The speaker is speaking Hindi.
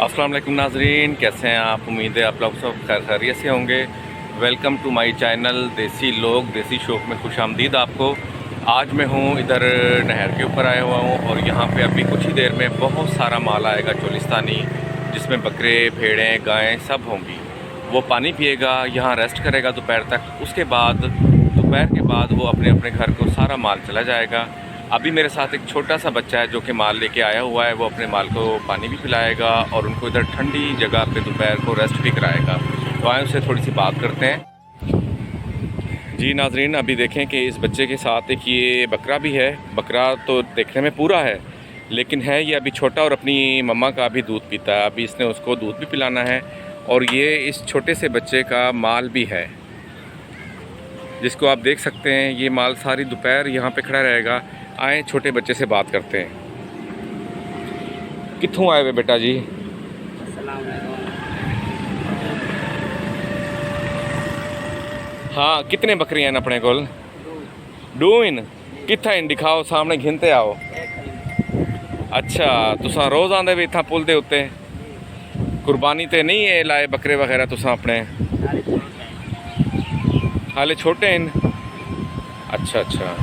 अस्सलाम वालेकुम नाजरीन, कैसे हैं आप। उम्मीद है आप लोग सब खैरियत से होंगे। वेलकम टू माय चैनल देसी लोग देसी शौक में खुश आमदीद आपको। आज मैं हूँ इधर नहर के ऊपर आया हुआ हूँ और यहाँ पे अभी कुछ ही देर में बहुत सारा माल आएगा चोलिस्तानी, जिसमें बकरे भेड़ें गायें सब होंगी। वो पानी पिएगा, यहाँ रेस्ट करेगा दोपहर तक। उसके बाद दोपहर के बाद वो अपने अपने घर को सारा माल चला जाएगा। अभी मेरे साथ एक छोटा सा बच्चा है जो कि माल लेके आया हुआ है। वो अपने माल को पानी भी पिलाएगा और उनको इधर ठंडी जगह पे दोपहर को रेस्ट भी कराएगा। तो आए उससे थोड़ी सी बात करते हैं। जी नाजरीन, अभी देखें कि इस बच्चे के साथ एक ये बकरा भी है। बकरा तो देखने में पूरा है लेकिन है ये अभी छोटा और अपनी मम्मा का भी दूध पीता है। अभी इसने उसको दूध भी पिलाना है और ये इस छोटे से बच्चे का माल भी है जिसको आप देख सकते हैं। ये माल सारी दोपहर यहाँ पे खड़ा रहेगा। आए छोटे बच्चे से बात करते हैं। कित्थों आए हुए बेटा जी? हाँ, कितने बकरियां हैं अपने कोल? दो इन कित्था इन दिखाओ, सामने घिनते आओ। अच्छा, तुसा रोज़ आंदे भी इत्था पुल दे उत्ते? कुर्बानी ते नहीं है लाए बकरे वगैरह तुसा अपने? हाले छोटे इन? अच्छा अच्छा।